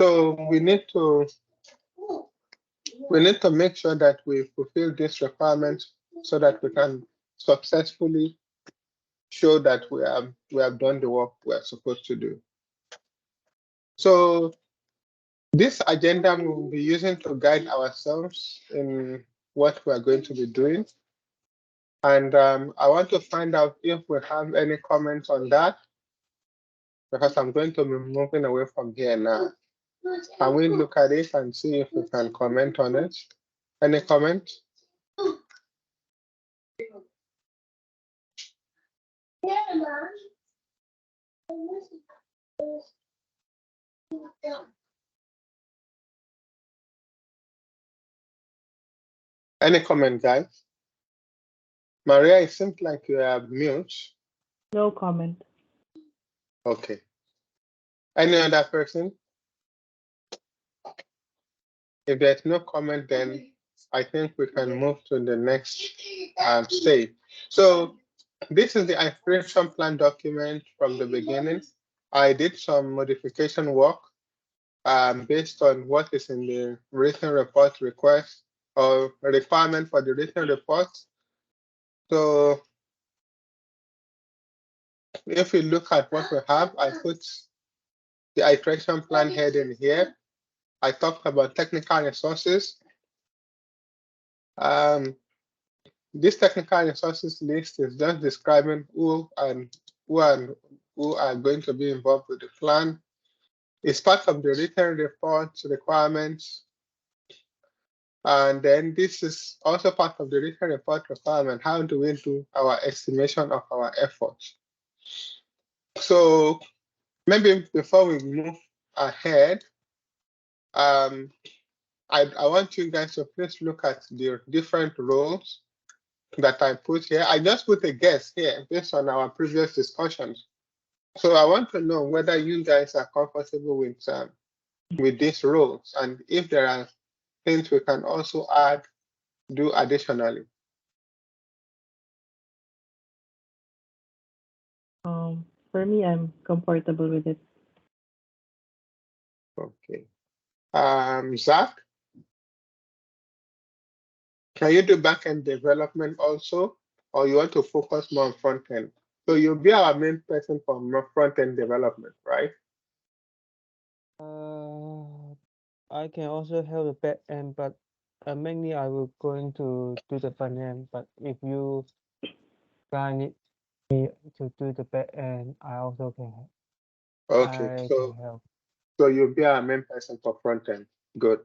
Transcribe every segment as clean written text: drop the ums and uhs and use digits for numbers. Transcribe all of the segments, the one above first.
So we need to make sure that we fulfill this requirement so that we can successfully show that we have done the work we are supposed to do. So this agenda we will be using to guide ourselves in what we are going to be doing. And I want to find out if we have any comments on that, because I'm going to be moving away from here now. Can we look at it and see if we can comment on it? Any comments? Any comment, guys? Maria, it seems like you are mute. No comment. Okay. Any other person? If there's no comment, then I think we can move to the next stage. So this is the aspiration plan document from the beginning. I did some modification work based on what is in the written report request or requirement for the written report. So if we look at what we have, I put the iteration plan heading here. I talked about technical resources. This technical resources list is just describing who are going to be involved with the plan. It's part of the written report requirements. And then this is also part of the written report requirement. How do we do our estimation of our efforts? So maybe before we move ahead, I want you guys to please look at the different roles that I put here. I just put a guess here based on our previous discussions. So I want to know whether you guys are comfortable with these roles, and if there are things we can also do additionally. For me, I'm comfortable with it. Okay. Zach, can you do back-end development also, or you want to focus more on front-end? So you'll be our main person for front-end development, right? I can also help the back end, but mainly I will going to do the front end. But if you guys need me to do the back end, I also can help. Okay, so you'll be our main person for front-end. Good.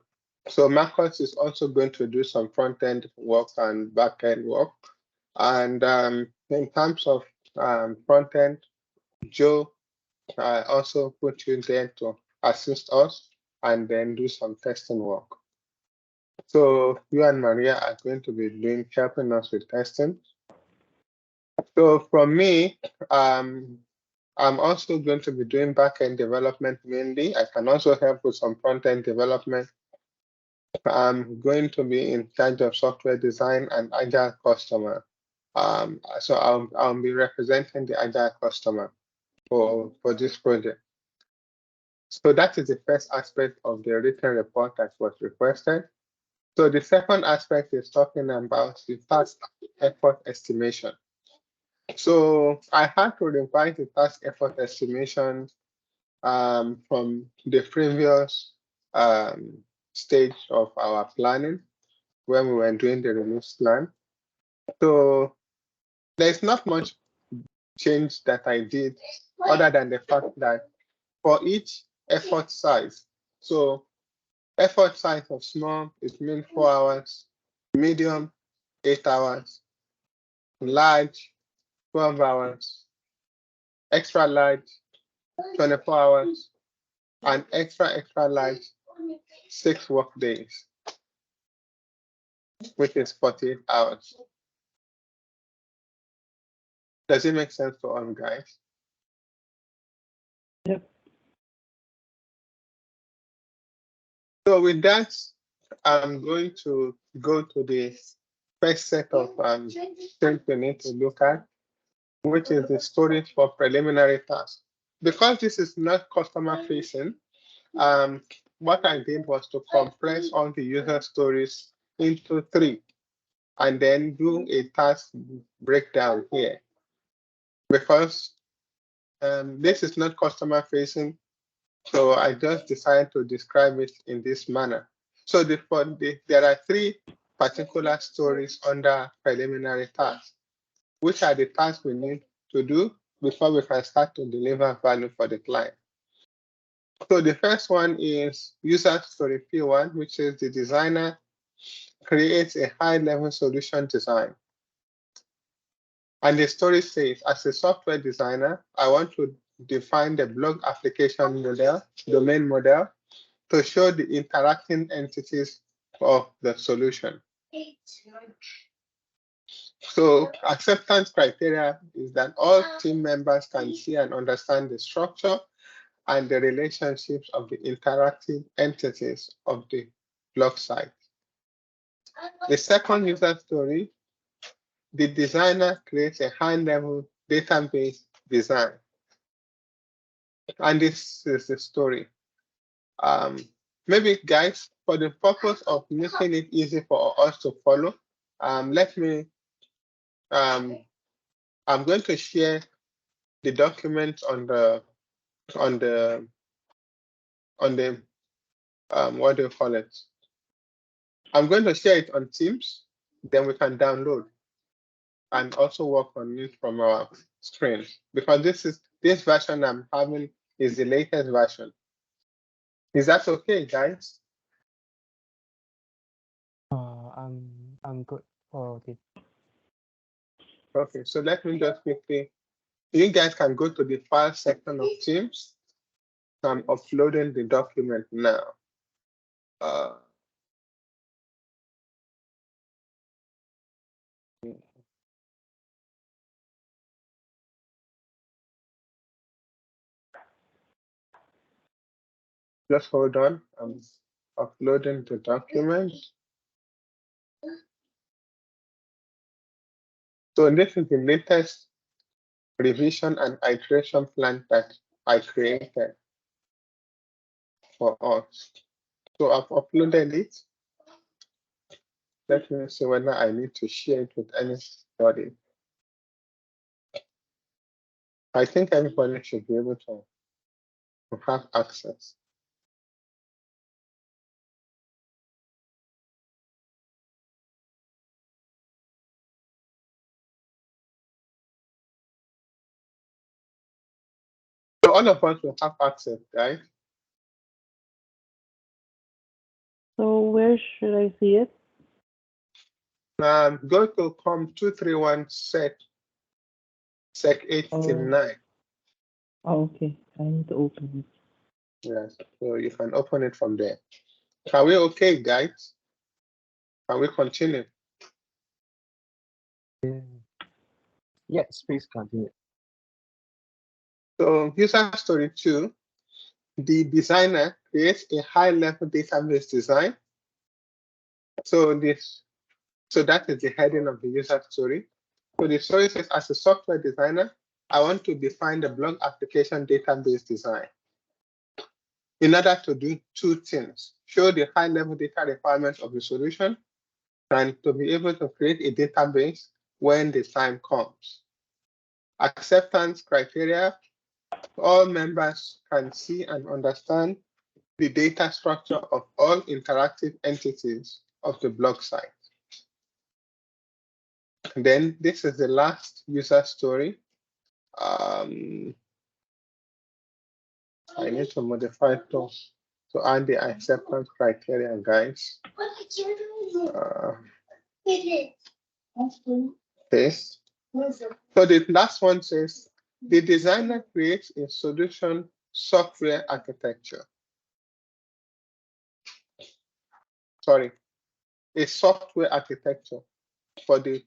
So Marcus is also going to do some front-end work and back-end work. And in terms of front-end, Joe, I also put you there to assist us and then do some testing work. So you and Maria are going to be helping us with testing. So from me, I'm also going to be doing back-end development mainly. I can also help with some front-end development. I'm going to be in charge of software design and agile customer. So I'll be representing the agile customer for this project. So that is the first aspect of the written report that was requested. So the second aspect is talking about the task effort estimation. So I had to revise the task effort estimation from the previous stage of our planning when we were doing the release plan. So there's not much change that I did other than the fact that for each effort size, so effort size of small, it means 4 hours, medium, 8 hours, large, 12 hours, extra large, 24 hours, and extra large, 6 work days, which is 48 hours. Does it make sense to all guys? Yep. So with that, I'm going to go to the first set of things we need to look at, which is the storage for preliminary tasks. Because this is not customer facing, what I did was to compress all the user stories into 3 and then do a task breakdown here. Because this is not customer facing, so I just decided to describe it in this manner. So there are 3 particular stories under preliminary tasks, which are the tasks we need to do before we can start to deliver value for the client. So the first one is user story P1, which is the designer creates a high-level solution design. And the story says, as a software designer, I want to define the blog application model, domain model, to show the interacting entities of the solution. So acceptance criteria is that all team members can see and understand the structure and the relationships of the interactive entities of the blog site. The second user story, the designer creates a high-level database design. And this is the story. Maybe, guys, for the purpose of making it easy for us to follow, let me, I'm going to share the document on the, what do you call it? I'm going to share it on Teams, then we can download and also work on it from our screen, because this version I'm having is the latest version. Is that okay, guys? I'm good for this. Okay, so let me just quickly, you guys can go to the file section of Teams. I'm uploading the document now. Just hold on, I'm uploading the document. So this is the latest revision and iteration plan that I created for us. So I've uploaded it. Let me see whether I need to share it with anybody. I think everybody should be able to have access. So all of us will have access, right? So where should I see it? Go to COMP231 sec 89. Oh, okay. I need to open it. Yes, so you can open it from there. Are we okay, guys? Can we continue? Yeah. Yes, please continue. So user story 2, the designer creates a high-level database design. So that is the heading of the user story. So the story says, as a software designer, I want to define the blog application database design in order to do 2 things: show the high-level data requirements of the solution, and to be able to create a database when the time comes. Acceptance criteria: all members can see and understand the data structure of all interactive entities of the blog site. And then this is the last user story. I need to modify to add the acceptance criteria, guys. This. So the last one says, the designer creates a solution software architecture. Sorry, a software architecture for the,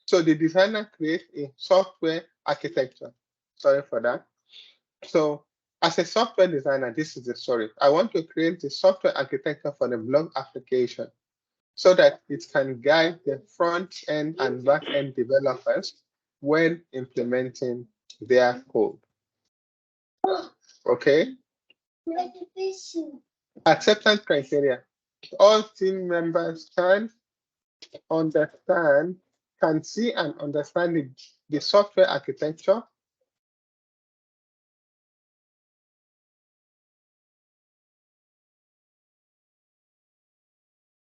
so the designer creates a software architecture. Sorry for that. So as a software designer, this is the story. I want to create the software architecture for the blog application so that it can guide the front end and back end developers when implementing their code. Okay. Acceptance criteria. All team members can understand, can see and understand the software architecture,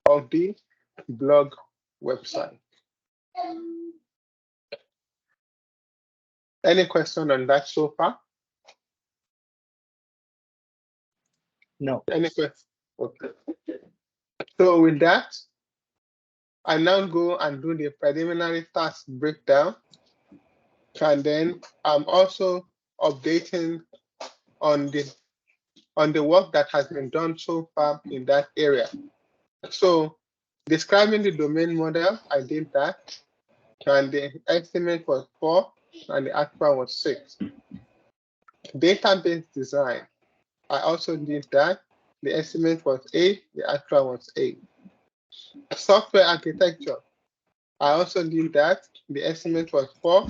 of the blog website. Any question on that so far? No. Any question? Okay. So with that, I now go and do the preliminary task breakdown. And then I'm also updating on the work that has been done so far in that area. So describing the domain model, I did that. And the estimate was 4 and the actual was 6. Database design, I also did that. The estimate was 8, the actual was 8. Software architecture, I also did that. The estimate was 4,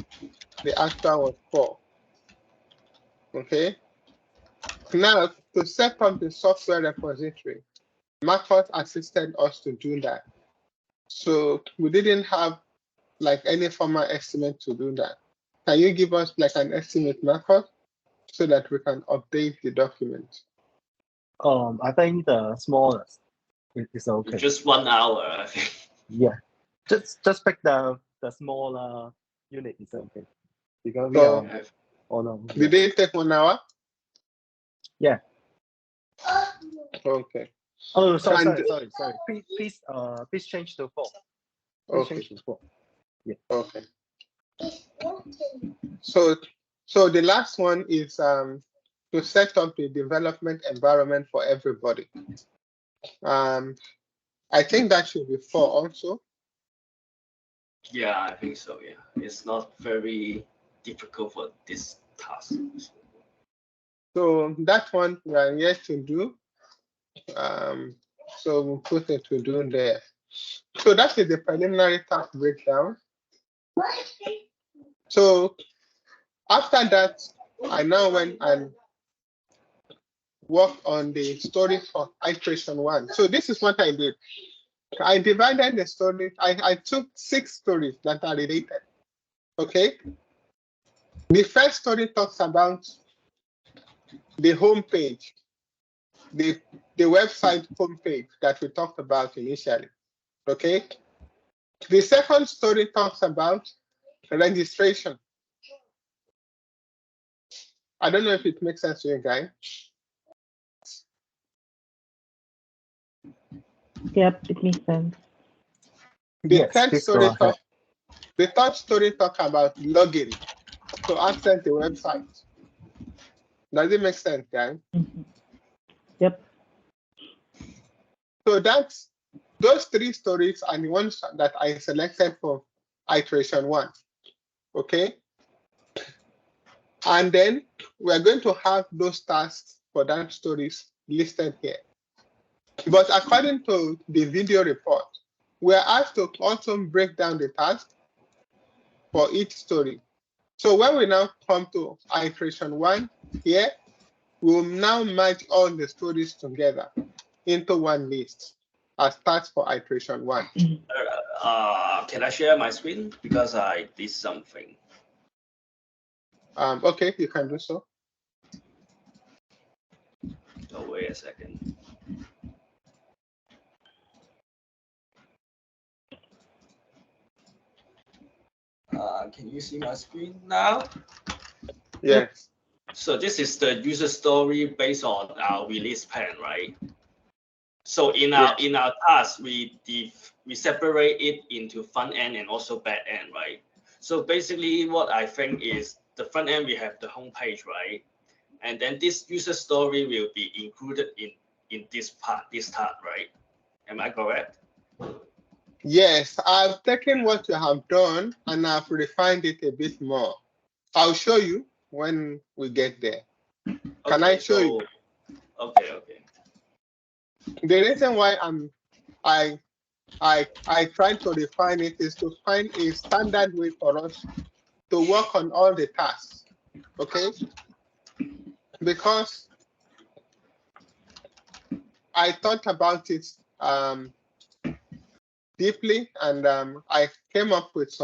the actual was 4. Okay. Now, to set up the software repository, Marcus assisted us to do that. So we didn't have like any formal estimate to do that. Can you give us like an estimate, Marcus, so that we can update the document? I think the smallest is okay. Just 1 hour, I think. Yeah. Just pick the smaller unit is okay. Because we So, are on a, did it take 1 hour? Yeah. Okay. Oh, sorry. And- Please change to 4. Okay. Change to 4. Yeah. Okay. So the last one is to set up the development environment for everybody. I think that should be 4 also. Yeah, I think so. Yeah, it's not very difficult for this task. So that one we are yet to do. So we'll put it to do there. So that is the preliminary task breakdown. So after that, I now went and worked on the story for iteration 1. So this is what I did. I divided the story. I took 6 stories that are related. Okay. The first story talks about the homepage, the website homepage that we talked about initially. Okay. The second story talks about registration. I don't know if it makes sense to you guys. Yep, it makes sense. The third story talks about login to access the website. Does it make sense, guys? Mm-hmm. Yep. So that's those 3 stories are the ones that I selected for iteration 1. Okay. And then we're going to have those tasks for that stories listed here. But according to the video report, we're asked to also break down the task for each story. So when we now come to iteration 1 here, we will now merge all the stories together into one list as tasks for iteration 1. Can I share my screen because I did something? Okay, you can do so. Oh, wait a second. Can you see my screen now? Yes. So this is the user story based on our release plan, right? So in our task, we separate it into front end and also back end, right? So basically, what I think is the front end we have the home page, right? And then this user story will be included in this task, right? Am I correct? Yes, I've taken what you have done and I've refined it a bit more. I'll show you when we get there. Can I show you? Okay. The reason why I try to refine it is to find a standard way for us to work on all the tasks. Okay? Because I thought about it deeply, and I came up with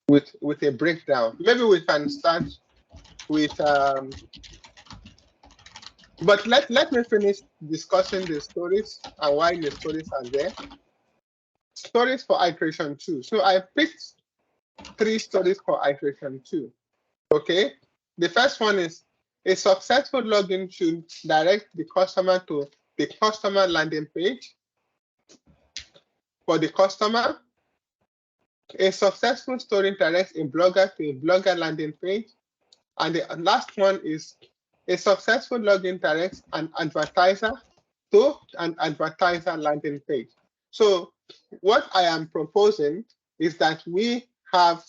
with a breakdown. Maybe we can start with but let me finish discussing the stories and why the stories are there. Stories for iteration 2. So I picked 3 stories for iteration 2. Okay. The first one is a successful login should direct the customer to the customer landing page for the customer. A successful story directs a blogger to a blogger landing page. And the last one is a successful login directs an advertiser to an advertiser landing page. So what I am proposing is that we have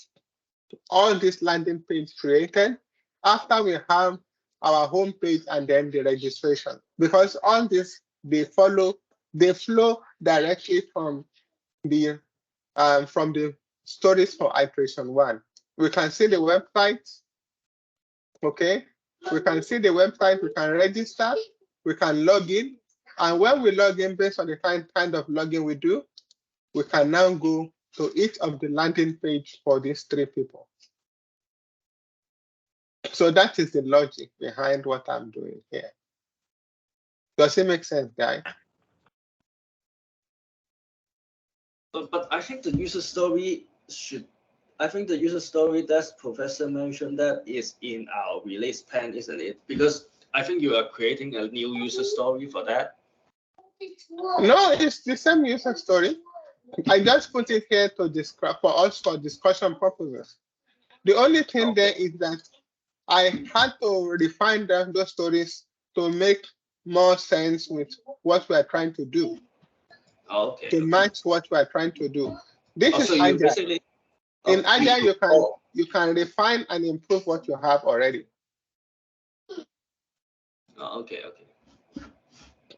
all this landing page created after we have our home page and then the registration, because all this they flow directly from the stories for iteration 1. We can see the website. Okay, we can see the website, we can register, we can log in, and when we log in, based on the kind of login we do, we can now go to each of the landing page for these 3 people. So that is the logic behind what I'm doing here. Does it make sense, guys? But I think the user story that Professor mentioned that is in our release plan, isn't it? Because I think you are creating a new user story for that. No, it's the same user story. I just put it here to describe for us for discussion purposes. The only thing there is that I had to refine those stories to make more sense with what we are trying to do. Okay. To match what we are trying to do. This is so Agile. basically, in Agile, you can refine and improve what you have already. Okay.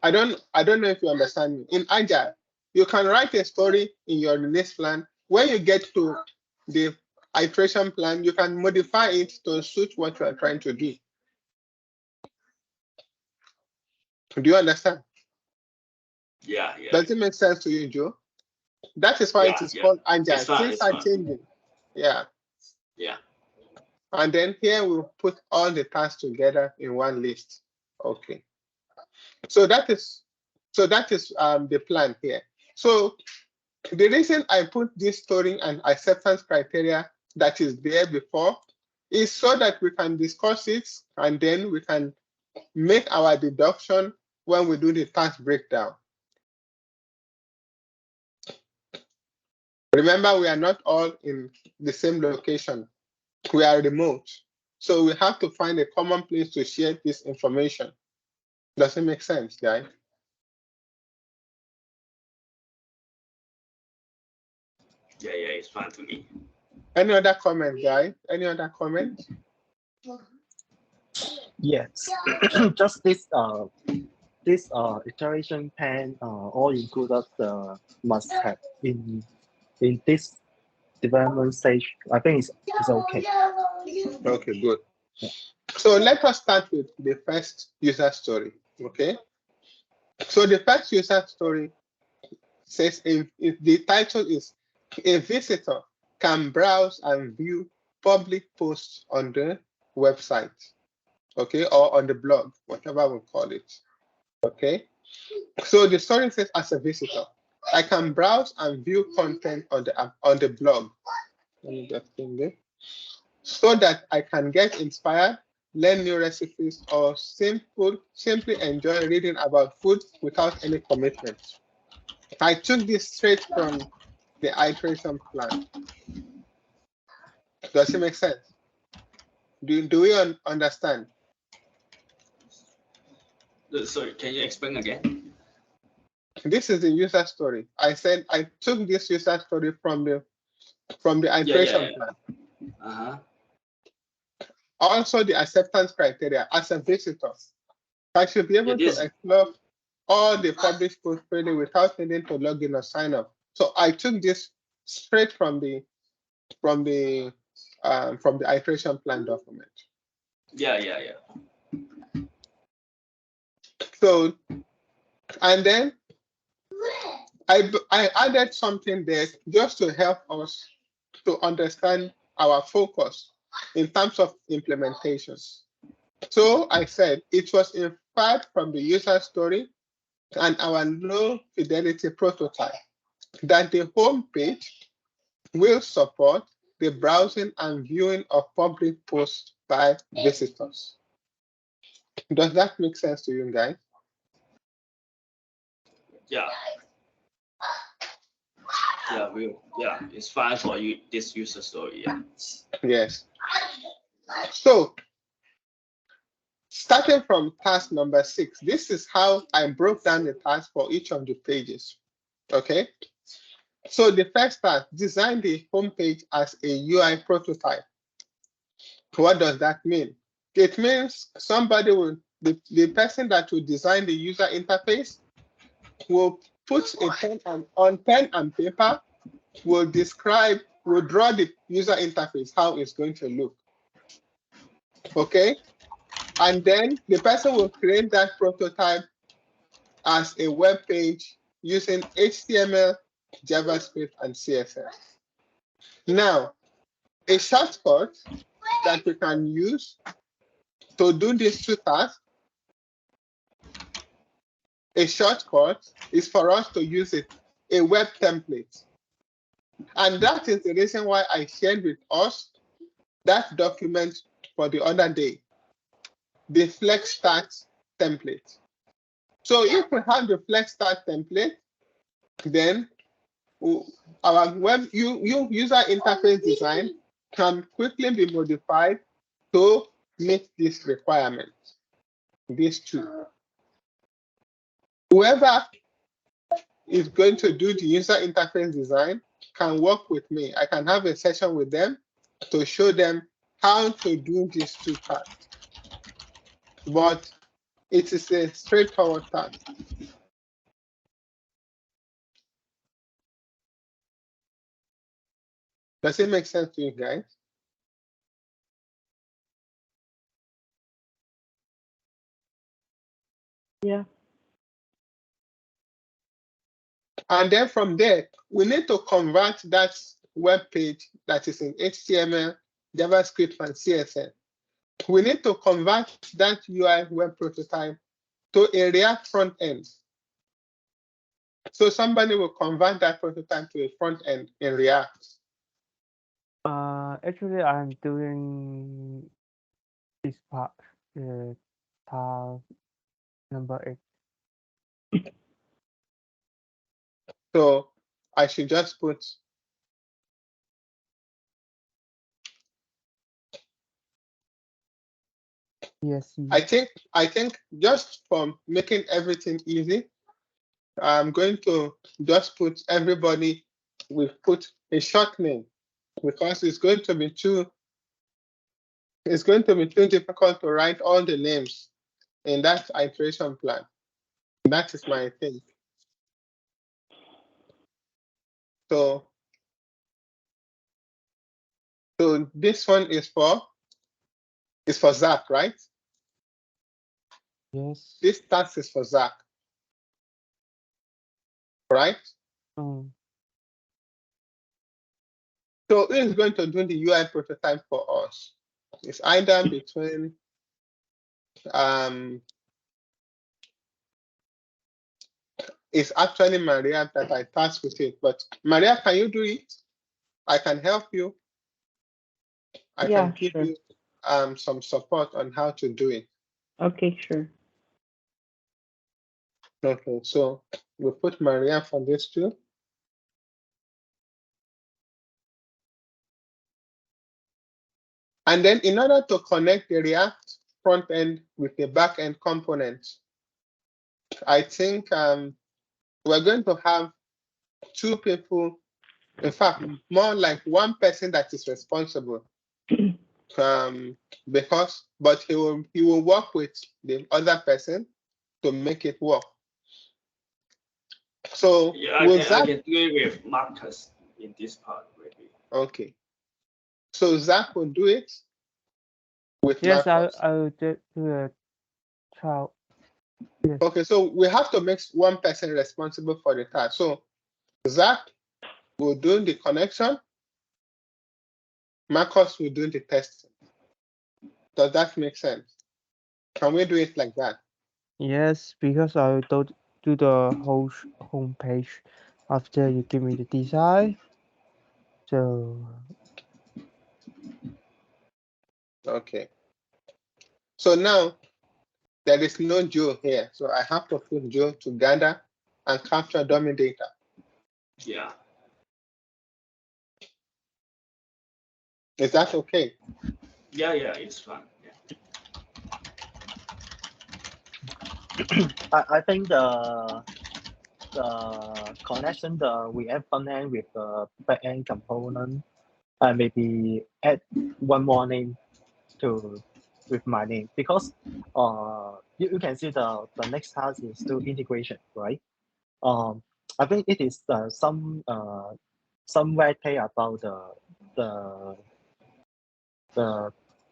I don't know if you understand me. In Agile, you can write a story in your release plan. When you get to the iteration plan, you can modify it to suit what you are trying to do. Do you understand? Yeah. Does it make sense to you, Joe? That is why it is called Agile. Things are changing. Yeah. And then here we'll put all the tasks together in one list. Okay. So that is the plan here. So the reason I put this storing and acceptance criteria that is there before is so that we can discuss it and then we can make our deduction when we do the task breakdown. Remember, we are not all in the same location. We are remote. So we have to find a common place to share this information. Does it make sense, guys? Yeah, it's fine to me. Any other comment, guys? Any other comment? Yes. Just this iteration plan all included must have in this development stage. I think it's okay. Okay, good. Yeah. So let us start with the first user story. Okay. So the first user story says if the title is a visitor can browse and view public posts on the website, okay, or on the blog, whatever we call it. Okay. So the story says, as a visitor, I can browse and view content on the blog. Let me just think there. So that I can get inspired, learn new recipes, or simply enjoy reading about food without any commitment. I took this straight from the iteration plan. Does it make sense? Do we understand? Sorry, can you explain again? This is the user story. I said I took this user story from the iteration plan. Also, the acceptance criteria as a visitor, I should be able to explore all the published posts freely without needing to log in or sign up. So I took this straight from the iteration plan document. Yeah. So And then I added something there just to help us to understand our focus in terms of implementations. So I said it was inferred from the user story and our low fidelity prototype that the home page will support the browsing and viewing of public posts by visitors. Does that make sense to you guys? Yeah. Yeah, it's fine for you, this user story. Yeah. Yes. So starting from task number 6, this is how I broke down the task for each of the pages. Okay. So the first task, design the homepage as a UI prototype. What does that mean? It means somebody will, the person that will design the user interface will put a pen on pen and paper, will draw the user interface, how it's going to look. Okay? And then the person will create that prototype as a web page using HTML, JavaScript, and CSS. Now, a shortcut that we can use to do these two tasks, a shortcut is for us to use a web template. And that is the reason why I shared with us that document for the other day, the Flex Start template. So if we have the Flex Start template, then our web user interface design can quickly be modified to meet this requirement, these two. Whoever is going to do the user interface design can work with me. I can have a session with them to show them how to do these two tasks. But it is a straightforward task. Does it make sense to you guys? Yeah. And then from there, we need to convert that web page that is in HTML, JavaScript, and CSS. We need to convert that UI web prototype to a React front end. So somebody will convert that prototype to a front end in React. Actually, I'm doing this part, task number 8. So I should just put Yes. I think just for making everything easy, I'm going to just put everybody, we've put a short name because it's going to be too difficult to write all the names in that iteration plan. That is my thing. So this one is for Zach, right? Yes. This task is for Zach, right? So who is going to do the UI prototype for us? It's either between it's actually Maria that I tasked with it, but Maria, can you do it? I can help you. I can give you some support on how to do it. Okay, sure. Okay, so we put Maria for this too. And then in order to connect the React front end with the back end component, I think we're going to have two people, in fact, more like one person that is responsible. But he will work with the other person to make it work. So yeah, I can do it with Marcus in this part maybe. Okay. So Zach will do it with Yes, Marcus. I will do a trial. Yes. Okay, so we have to make one person responsible for the task. So Zach will do the connection. Marcus will do the testing. Does that make sense? Can we do it like that? Yes, because I will do the whole homepage after you give me the design. So Okay. So now there is no Joe here. So I have to put Joe to gather and capture dummy data. Yeah. Is that okay? Yeah, it's fine. I think the connection we have front end with the back end component, maybe add one more name with my name, because you can see the next task is to integration, right? I think it is some red tape about the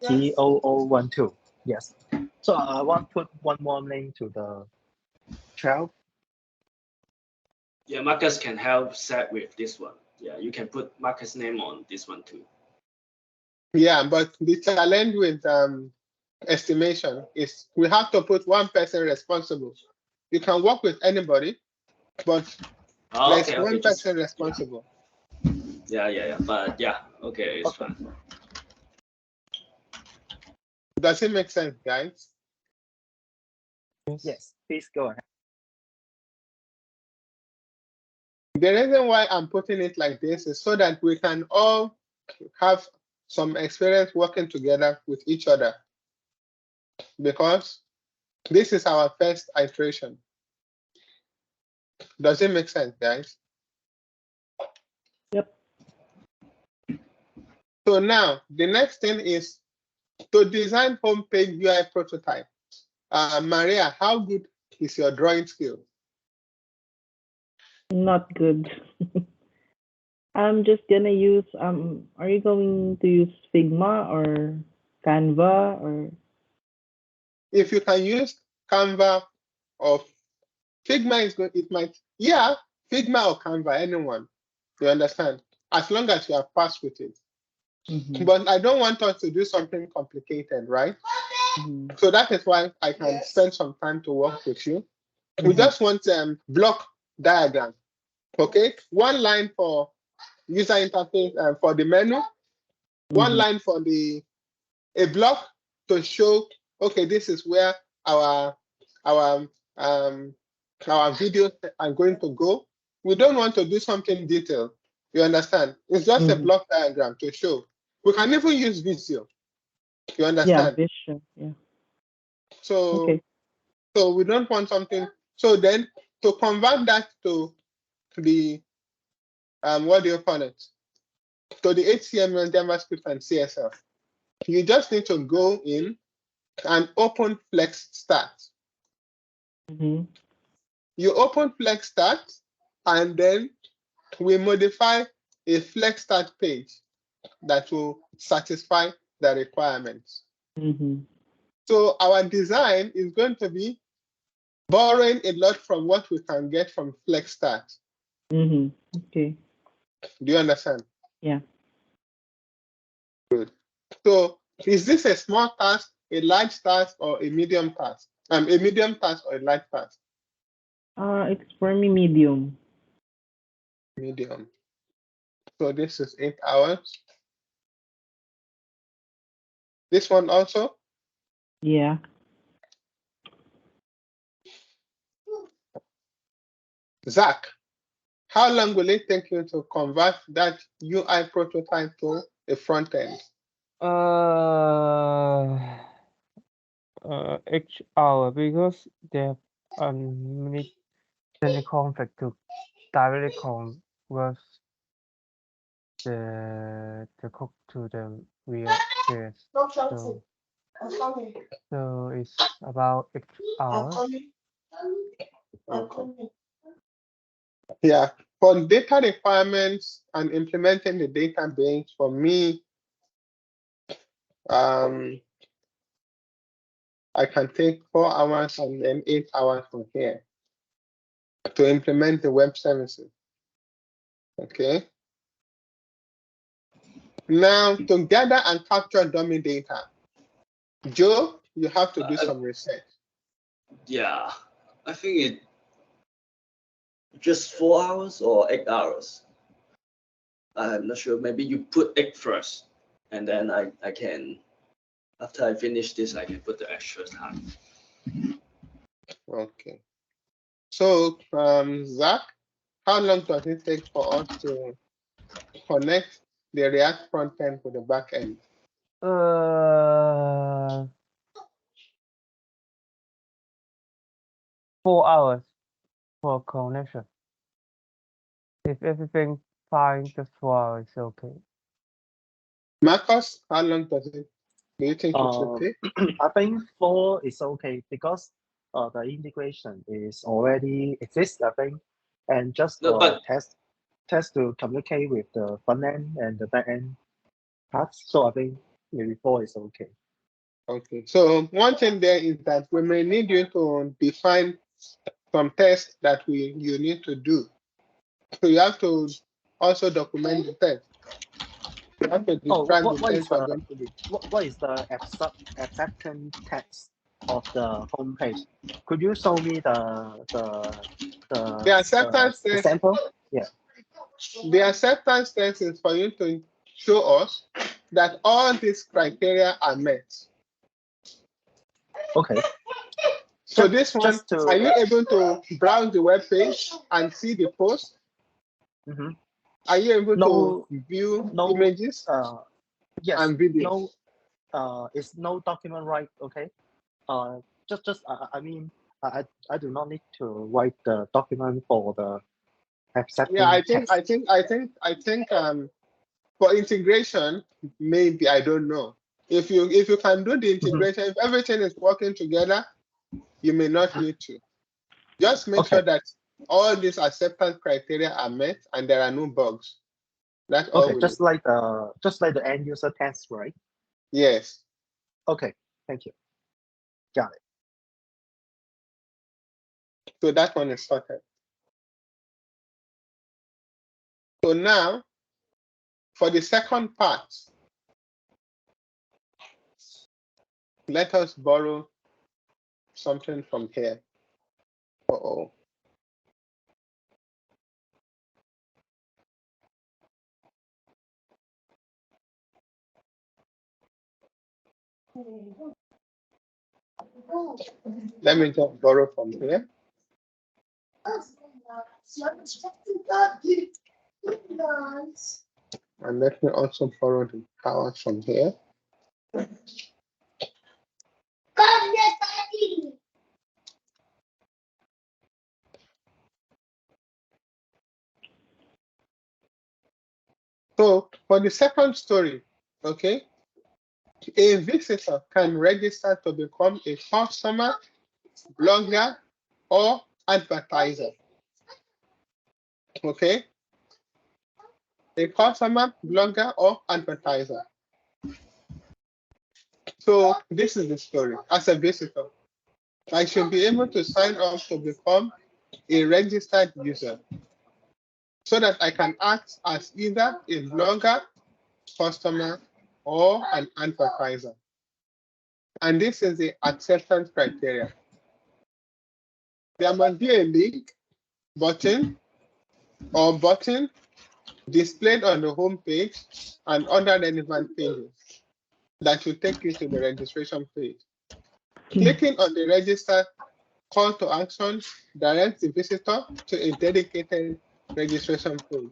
T0012. Yes. So I want to put one more name to the child. Yeah, Marcus can help set with this one. Yeah, you can put Marcus' name on this one too. Yeah, but the challenge with estimation is we have to put one person responsible. You can work with anybody, but there's one person responsible. Yeah. But yeah, okay, it's fine. Does it make sense, guys? Yes, please go ahead. The reason why I'm putting it like this is so that we can all have some experience working together with each other, because this is our first iteration. Does it make sense, guys? Yep. So now the next thing is to design homepage UI prototype. Maria, how good is your drawing skill? Not good. I'm just gonna use are you going to use Figma or Canva or If you can use Canva or Figma is good, it might, yeah, Figma or Canva, anyone. You understand? As long as you are fast with it. But I don't want us to do something complicated, right? So that is why I can spend some time to work with you. We just want block diagram. Okay, one line for user interface for the menu, one line for a block to show, okay, this is where our videos are going to go. We don't want to do something detailed. You understand? It's just a block diagram to show. We can even use Visio. You understand? Yeah, Vision. Yeah. So, okay. So we don't want something. So then to convert that to the what do you call it? To the HTML, JavaScript, and CSS, you just need to go in and open Flex Start. You open Flex Start, and then we modify a Flex Start page that will satisfy the requirements. So our design is going to be borrowing a lot from what we can get from Flex Start. Okay. Do you understand? Yeah. Good. So is this a small task, a large task, or a medium task? A medium task or a large task? It's for me medium. Medium. So this is 8 hours. This one also? Yeah. Zach, how long will it take you to convert that UI prototype to a front end? 8 hours, because they have many conflict to directly convert the code to the real JS. So it's about 8 hours. Yeah, for data requirements and implementing the database, for me, I can take 4 hours and then 8 hours from here to implement the web services. Okay. Now, to gather and capture dummy data, Joe, you have to do some research. Yeah, I think it just 4 hours or 8 hours. I'm not sure. Maybe you put 8 first, and then I can, after I finish this, I can put the extra time. Okay. So, Zach, how long does it take for us to connect the React front end with the back end? 4 hours for connection. If everything fine, just 4 hours, okay. Marcus, how long does it, do you think it should take? I think 4 is okay because the integration is already exists, I think, and just No, but test to communicate with the front end and the back end parts. So I think maybe 4 is okay. Okay, so one thing there is that we may need you to define some tests that you need to do. So you have to also document the test. You have to describe the test you're going to do. What is the acceptance test of the homepage? Could you show me the acceptance test sample? Yeah. The acceptance test is for you to show us that all these criteria are met. Okay. So this one, are you able to browse the web page and see the post? Mm-hmm. Are you able to view images yes, and videos? No, it's no document, right? Okay. I mean, I do not need to write the document for the acceptance. Yeah, I think for integration, maybe, I don't know. If you can do the integration, if everything is working together, you may not need to. Just make sure that all these acceptance criteria are met and there are no bugs. That's all. Okay, just like the end user test, right? Yes. Okay, thank you. Got it. So that one is sorted. So now, for the second part, let us borrow something from here. Uh-oh. Let me just borrow from here. And let me also borrow the power from here. So for the second story, okay, a visitor can register to become a customer, blogger, or advertiser. Okay, a customer, blogger, or advertiser. So this is the story. As a visitor, I should be able to sign up to become a registered user so that I can act as either a blogger, customer, or an advertiser. And this is the acceptance criteria. There must be a link button or button displayed on the home page and other relevant pages that will take you to the registration page. Clicking on the register call to action directs the visitor to a dedicated registration page.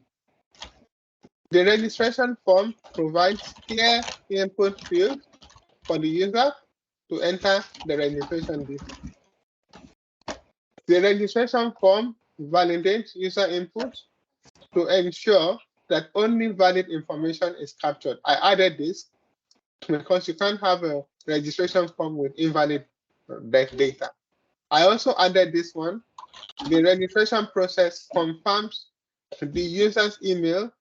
The registration form provides clear input fields for the user to enter the registration details. The registration form validates user input to ensure that only valid information is captured. I added this because you can't have a registration form with invalid data. I also added this one. The registration process confirms the user's email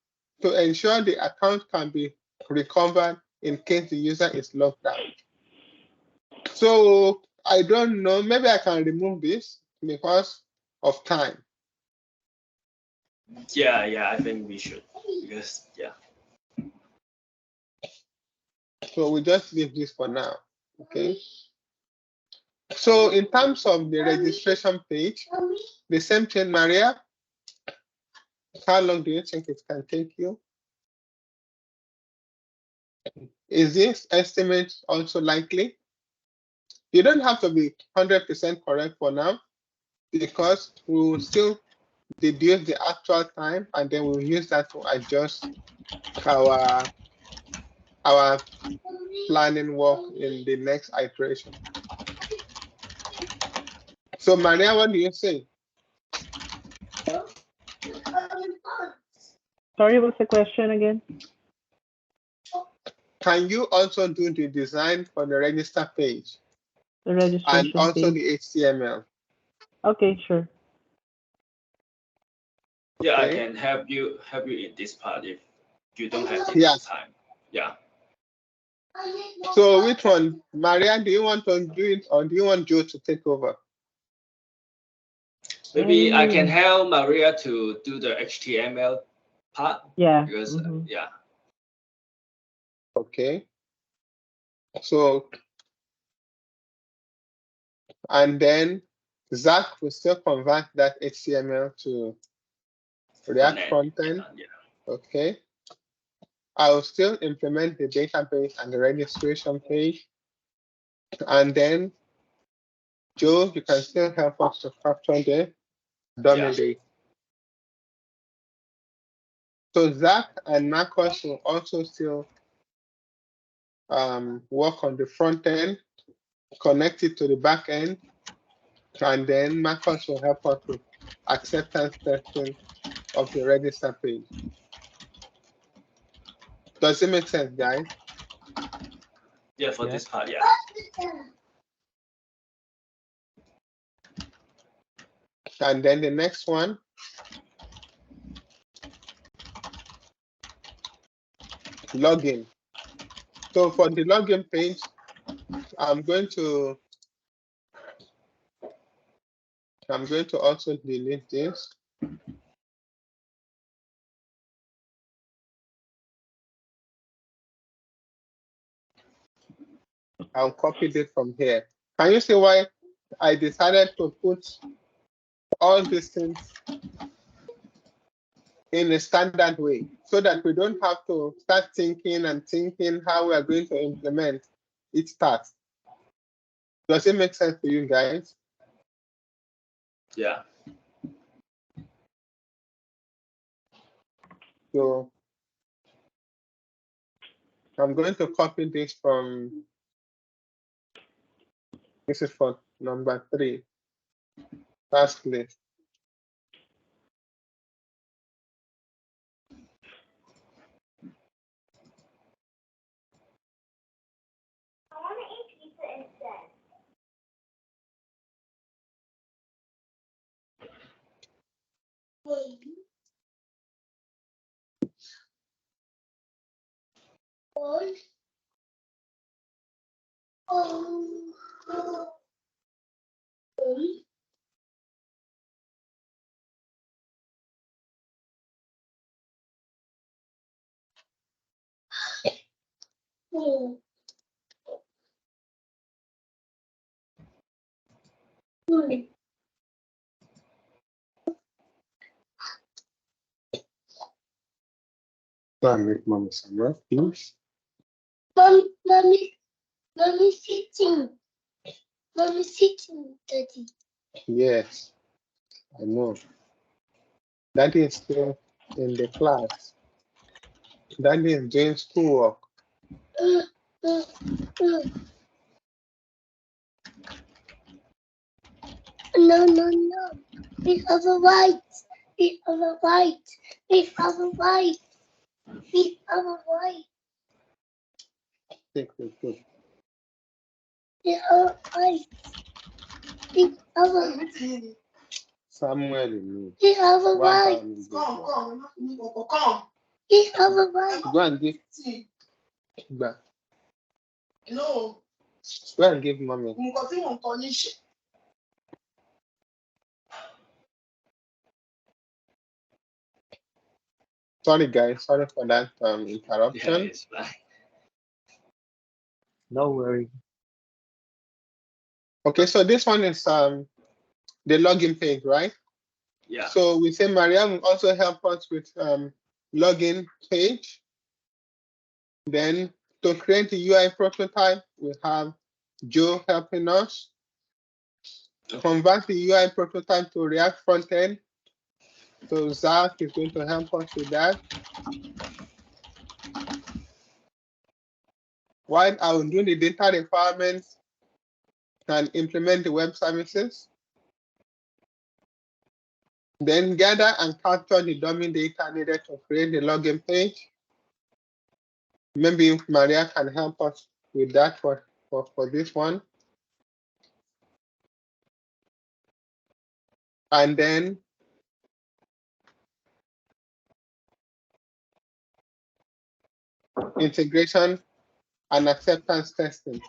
to ensure the account can be recovered in case the user is locked out. So I don't know. Maybe I can remove this because of time. Yeah, I think we should, because yeah. So we just leave this for now, okay? So in terms of the registration page, the same thing, Maria. How long do you think it can take you? Is this estimate also likely? You don't have to be 100% correct for now, because we will still deduce the actual time, and then we'll use that to adjust our planning work in the next iteration. So Maria, what do you say? Sorry, what's the question again? Can you also do the design for the register page? The registration And also page. the HTML. Okay, sure. Yeah, Okay. I can help you in this part if you don't have enough time. Yeah. So which one, Maria? Do you want to do it, or do you want Joe to take over? Maybe I can help Maria to do the HTML part. Yeah. Because yeah. Okay. So, and then Zach will still convert that HTML to React frontend. Yeah. Okay. I will still implement the database and the registration page. And then Joe, you can still help us to capture the dummy data. So Zach and Marcus will also still work on the front end, connect it to the back end, and then Marcus will help us with acceptance testing of the register page. Does it make sense, guys? Yeah, for this part, yeah. And then the next one, login. So for the login page, I'm going to also delete this. I'll copy this from here. Can you see why I decided to put all these things in a standard way, so that we don't have to start thinking how we are going to implement each task? Does it make sense to you guys? Yeah. So I'm going to copy this from, this is for number 3, task list. Make mommy some work, please. Mommy sitting. Mommy sitting, Daddy. Yes, I know. Daddy is still in the class. Daddy is doing schoolwork. No. We have a right. We have a right. We have a right. We have a right. Take. We have a right. We have a right. Samuel, we have a right. Come. We have a right. Go and give. Back. No. Go and give mommy. Sorry guys, sorry for that interruption. Yeah, it's fine. No worry. Okay, so this one is the login page, right? Yeah. So we say Maria will also help us with login page. Then to create the UI prototype, we have Joe helping us. Convert the UI prototype to React frontend. So Zach is going to help us with that. While I will do the data requirements and implement the web services. Then gather and capture the dummy data needed to create the login page. Maybe Maria can help us with that for this one. And then integration and acceptance testing,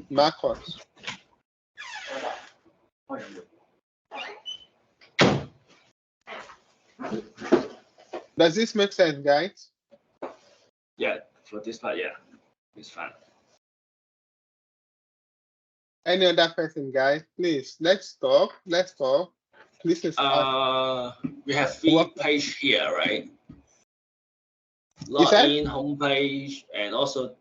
Marcos. Does this make sense, guys? Yeah, for this part, yeah, it's fine. Any other person, guys? Please, let's talk. Let's talk. This is we have 3 pages here, right? Login, homepage, and also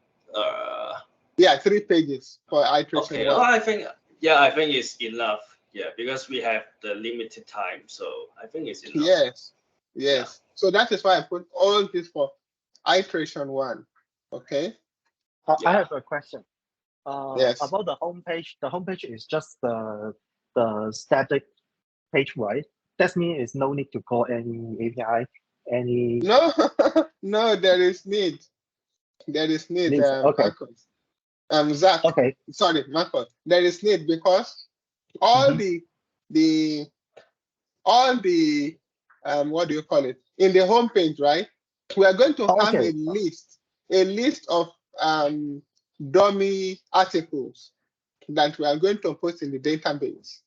yeah, 3 pages for iteration. Okay, 1. well, I think it's enough. Yeah, because we have the limited time, so I think it's enough. Yes. Yeah. So that is why I put all this for iteration 1. Okay. I have a question. Yes. About the homepage. The homepage is just the static page, right? That means it's no need to call any API, any. No, no, there is need. There is need. Okay. Marcos. Zach. Okay. Sorry, Marcos. There is need because all the what do you call it? In the homepage, right? We are going to have a list of dummy articles that we are going to put in the database.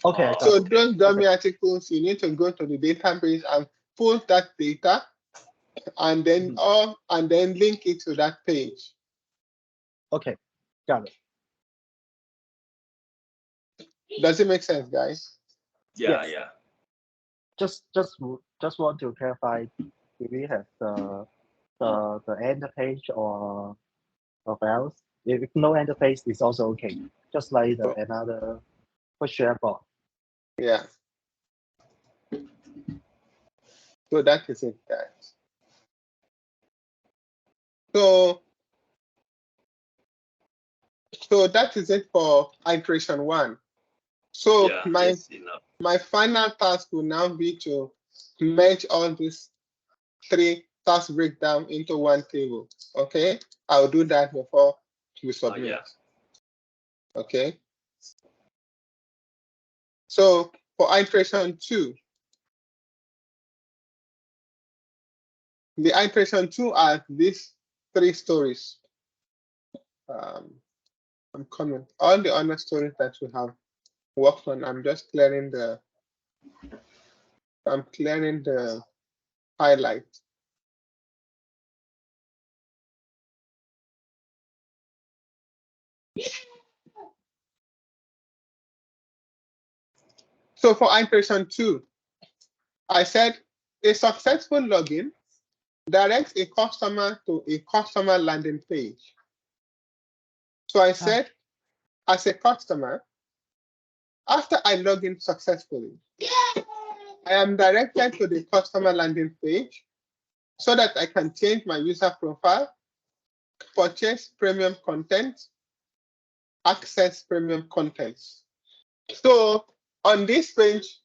Okay. So those dummy articles, you need to go to the database and pull that data, and then link it to that page. Okay, got it. Does it make sense, guys? Yeah, Yes. yeah. Just want to clarify. Do we have the enter page or else? If no enter page, it's also okay. Just like another push share bot. Yeah. So that is it, guys. So that is it for iteration 1. So yeah, my final task will now be to merge all these 3 task breakdown into one table. Okay, I'll do that before we submit. Yeah. Okay. So for iteration 2, the iteration 2 are these 3 stories. I'm coming. All the other stories that we have worked on, I'm just clearing the. I'm clearing the highlight. So for iteration 2, I said a successful login directs a customer to a customer landing page. So I said, as a customer, after I log in successfully, I am directed to the customer landing page so that I can change my user profile, purchase premium content, access premium contents. So on this page,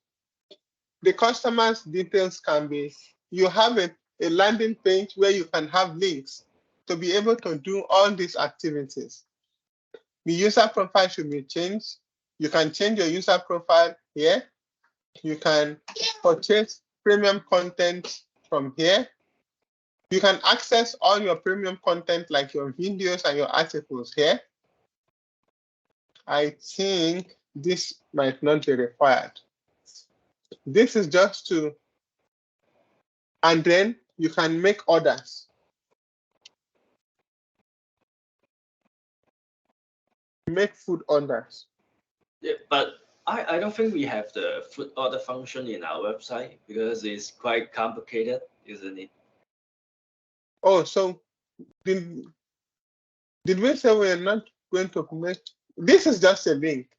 the customer's details can be, you have a landing page where you can have links to be able to do all these activities. The user profile should be changed. You can change your user profile here. You can purchase premium content from here. You can access all your premium content like your videos and your articles here. I think this might not be required. This is just to, and then you can make orders. Make food orders. Yeah, but I don't think we have the food order function in our website because it's quite complicated, isn't it? Oh, so did we say we're not going to make? This is just a link.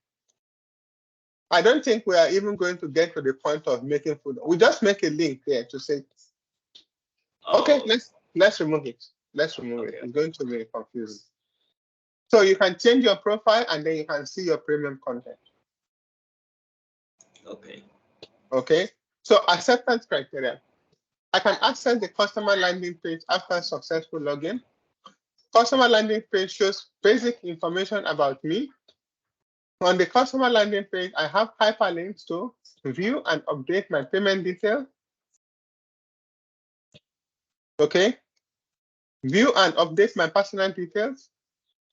I don't think we are even going to get to the point of making food. We just make a link there to say, okay, let's remove it. Let's remove it. It's going to be confusing. So you can change your profile and then you can see your premium content. Okay. Okay. So acceptance criteria. I can access the customer landing page after successful login. Customer landing page shows basic information about me. On the customer landing page, I have hyperlinks to view and update my payment details. Okay. View and update my personal details.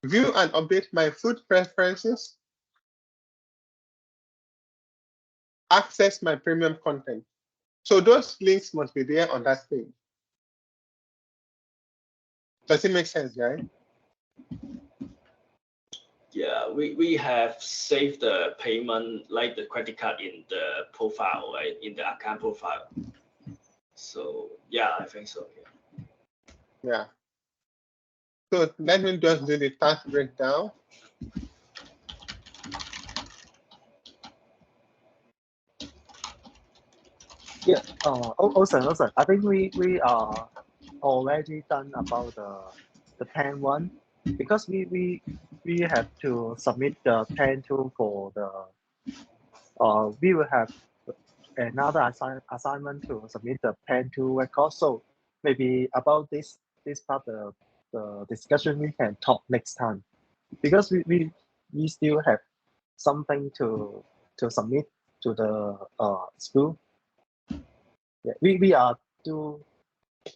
View and update my food preferences. Access my premium content. So those links must be there on that page. Does it make sense, right? Yeah, we have saved the payment like the credit card in the profile, right? In the account profile. So yeah, I think so. Yeah. So let me just do the task breakdown. Yeah. Also, I think we are already done about the pen one because we have to submit the pen two for the we will have another assignment to submit the pen two record. So maybe about this part of the discussion we can talk next time because we still have something to submit to the school. Yeah, we are do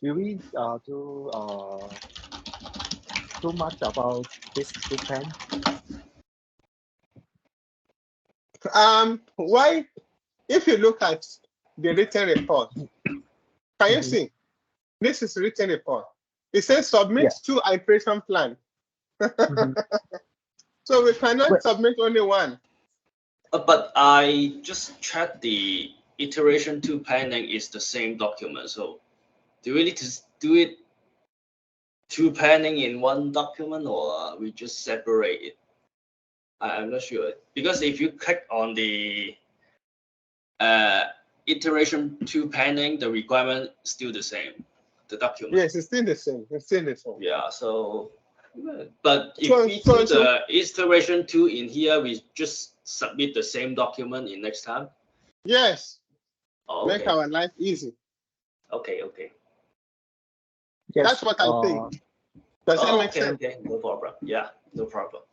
we do too much about this pen? Why, if you look at the written report, can you see? This is written report. It says submit two iteration plan. So we cannot submit only one. But I just checked the iteration 2 planning is the same document. So do we need to do it 2 planning in one document or we just separate it? I'm not sure because if you click on the iteration 2 planning, the requirement is still the same. The document. Yes, it's still the same. It's still the same. Yeah. So, but if we put the iteration 2 in here, we just submit the same document in next time. Yes. Oh, make our life easy. Okay. Yes. That's what I think. Does that make sense? Okay, no problem. Yeah, no problem.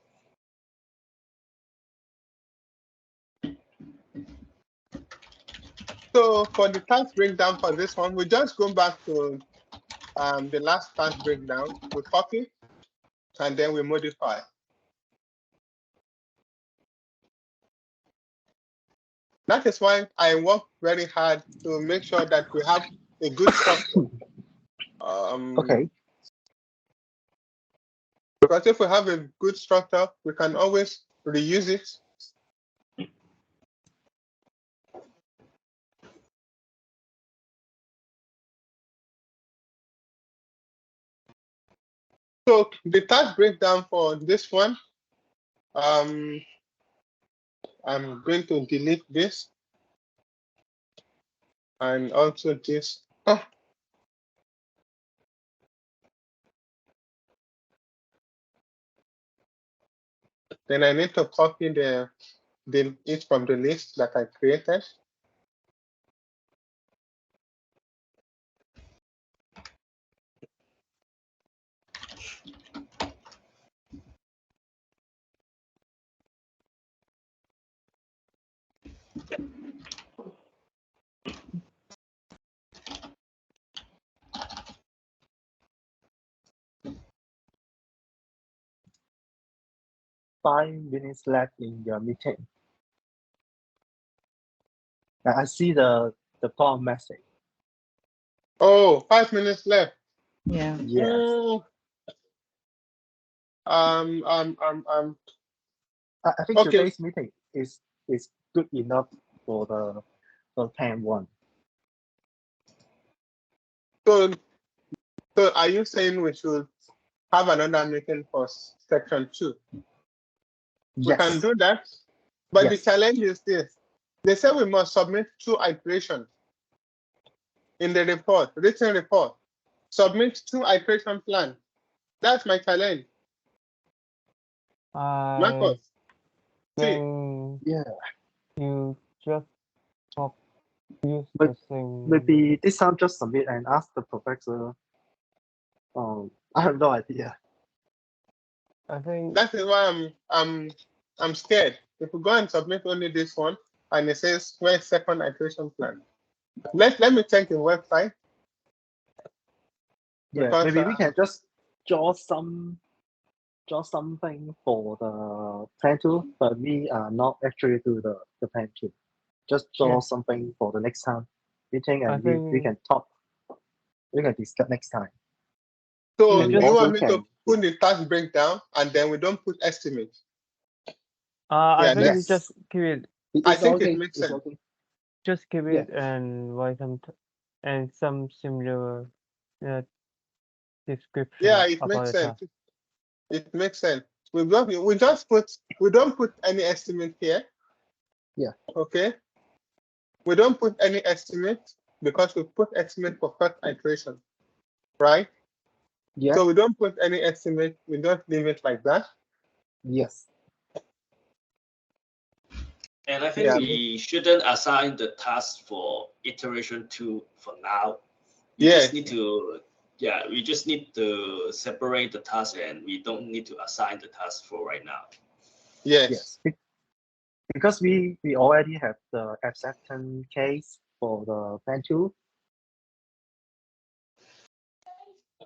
So for the task breakdown for this one, we just go back to the last task breakdown. We copy and then we modify. That is why I work very hard to make sure that we have a good structure. Okay. Because if we have a good structure, we can always reuse it. So the task breakdown for this one, I'm going to delete this and also this. Oh. Then I need to copy it from the list that I created. 5 minutes left in your meeting. I see the prompt message. Oh, 5 minutes left. Yeah. Yes. I think Okay. today's meeting is good enough for the 10-1. So are you saying we should have another meeting for section 2? We can Yes. do that, but the Yes. challenge is this. They say we must submit 2 iterations in the report, written report. Submit 2 iteration plan. That's my challenge. I Marcus, see, think Yeah. you just use But the same. maybe this time just submit and ask the professor. I have no idea. I think that is why I'm scared. If we go and submit only this one, and it says where's second iteration plan. Let me check the website. Yeah, Because, maybe we can just draw something for the plan 2, but we are not actually do the plan 2. Just draw Yeah. something for the next time meeting, I and we think can talk. We can discuss next time. So And do we you also want me to can. put the task breakdown and then we don't put estimate? I Yeah, think Yes. you just keep it I It's think okay. it makes It's sense. okay. just keep Yeah. it and write and some similar description Yeah, it about makes the sense. task. It makes sense. We don't put any estimate here. Yeah. Okay. We don't put any estimate because we put estimate for first iteration, right? Yeah. So we don't put any estimate. We don't leave it like that. Yes. And I think Yeah. we shouldn't assign the task for iteration 2 for now. We Yes. just need to, we just need to separate the task, and we don't need to assign the task for right now. Yes. Because we already have the acceptance case for the plan 2.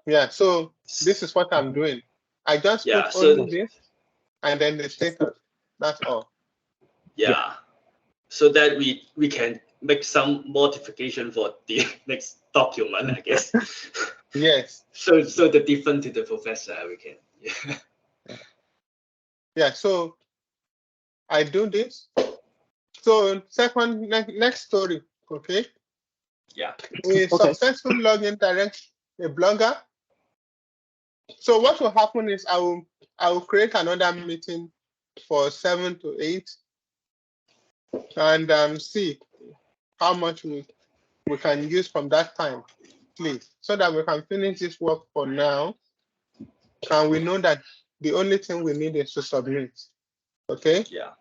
Yeah. So this is what I'm doing. I just Yeah, put so- only this and then the status. That's all. Yeah. So that we can make some modification for the next document, I guess. Yes. So the different to the professor, we can. Yeah. Yeah. So I do this. So second next story. Okay. Yeah. We Okay. successful login direct a blogger. So what will happen is I will create another meeting for 7 to 8 and see how much we can use from that time, please, so that we can finish this work for now. And we know that the only thing we need is to submit. Okay? Yeah.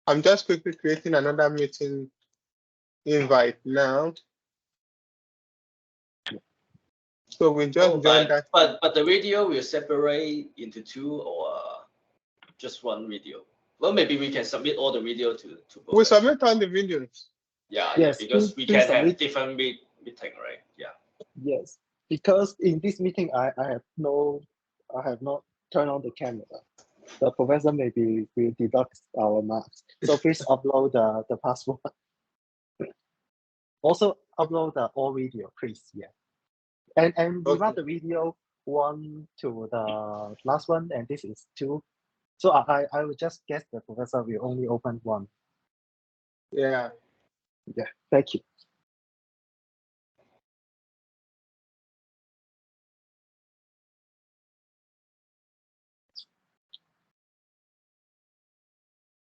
I'm just quickly creating another meeting invite now. So we just join that. But the video will separate into 2 or just one video. Well, maybe we can submit all the video to both. We submit all the videos. Yeah, Yes, because we please can have submit. different meeting, right? Yeah. Yes, because in this meeting I have not turned on the camera. The professor maybe will deduct our marks. So please upload the password. Also upload the all video, please. Yeah. And we want the video 1 to the last one, and this is 2. So I will just guess the professor will only open 1. Yeah. Yeah. Thank you.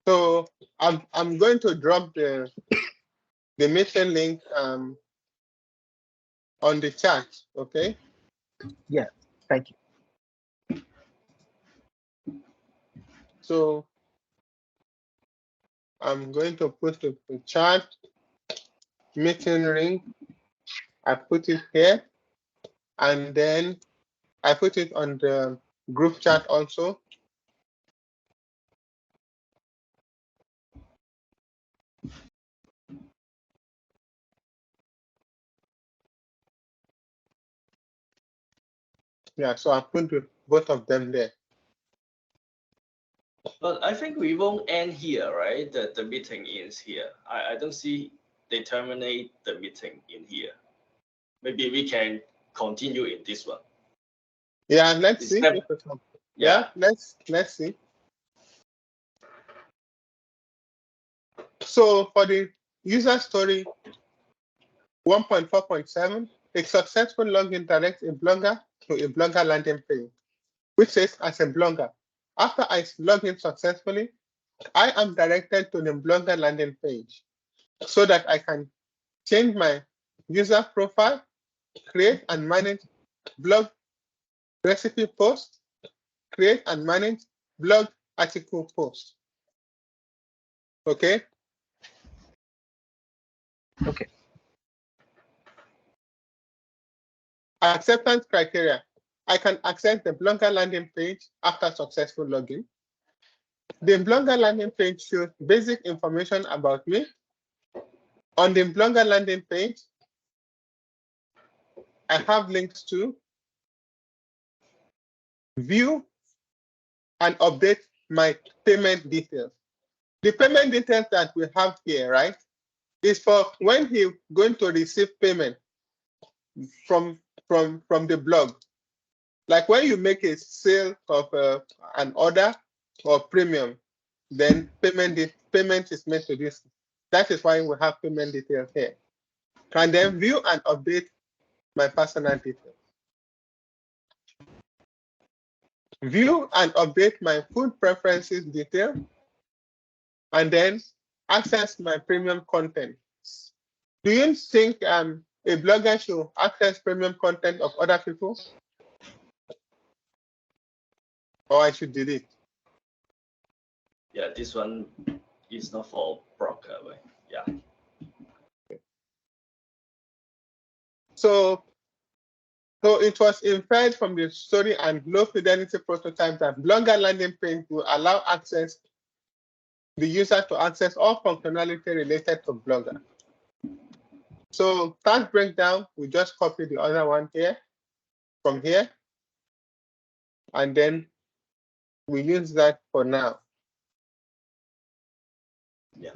So I'm going to drop the meeting link on the chat. Okay. Yeah. Thank you. So I'm going to put the chat meeting link. I put it here, and then I put it on the group chat also. Yeah, so I put both of them there. But I think we won't end here, right? The meeting ends here. I don't see they terminate the meeting in here. Maybe we can continue in this one. Yeah, let's see. Yeah. Let's see. So for the user story 1.4.7, a successful login directs a blogger to a blogger landing page, which says, as a blogger, after I log in successfully, I am directed to the blogger landing page so that I can change my user profile, create and manage blog recipe posts, create and manage blog article posts. Okay? Okay. Acceptance criteria. I can access the blogger landing page after successful login. The blogger landing page shows basic information about me. On the blogger landing page, I have links to view and update my payment details. The payment details that we have here, right, is for when he's going to receive payment from the blog. Like when you make a sale of an order or premium, then payment is made to this. That is why we have payment details here. Can then view and update my personal details. View and update my food preferences detail, and then access my premium content. Do you think a blogger should access premium content of other people? Or I should delete? Yeah, this one is not for broker, right? Yeah. So it was inferred from the story and low fidelity prototype that blogger landing page will allow the user to access all functionality related to Blogger. So task breakdown, we just copy the other one here from here, and then we use that for now. Yeah.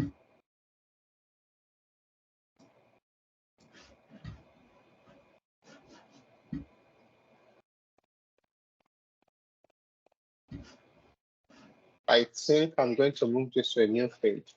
I think I'm going to move this to a new page.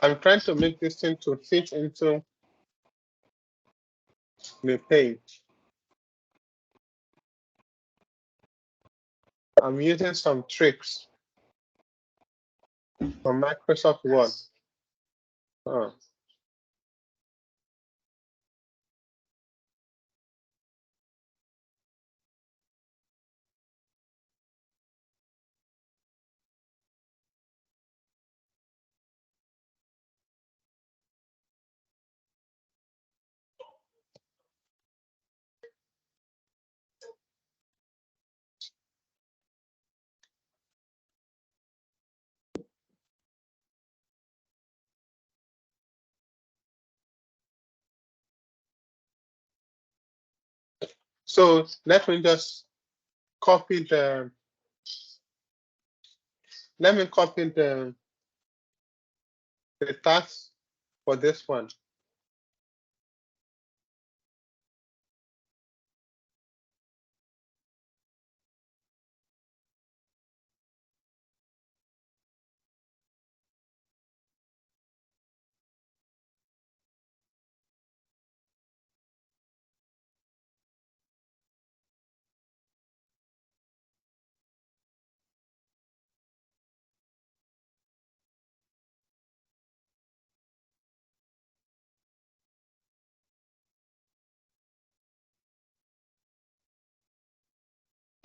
I'm trying to make this thing to fit into the page. I'm using some tricks from Microsoft Word. Oh. So let me just copy the task for this one.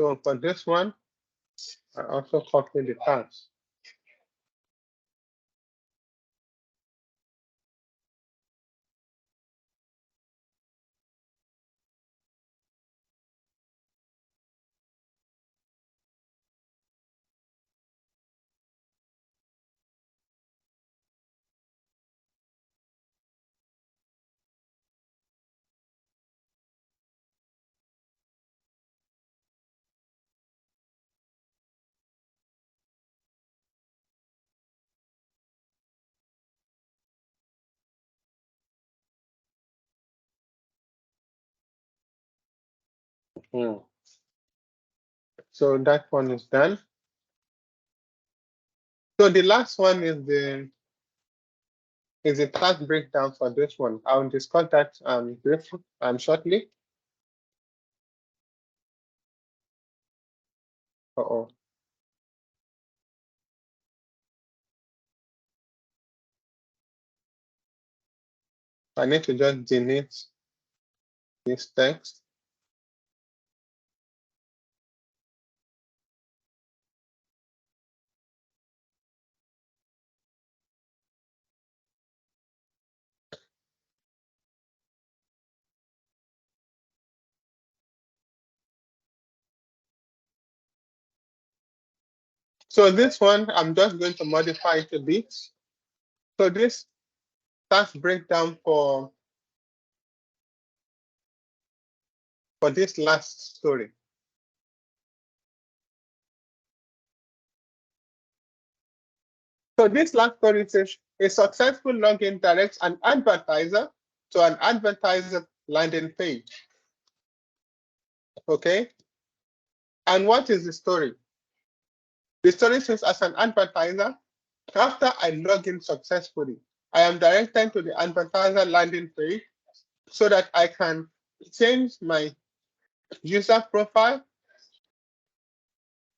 So for this one, I also copy the task. So that one is done. So the last one is the task breakdown for this one. I'll discuss that briefly shortly. Uh-oh. I need to just delete this text. So this one, I'm just going to modify it a bit. So this task breakdown for this last story. So this last story says a successful login directs an advertiser to an advertiser landing page. Okay. And what is the story? The story says, as an advertiser, after I log in successfully, I am directed to the advertiser landing page so that I can change my user profile.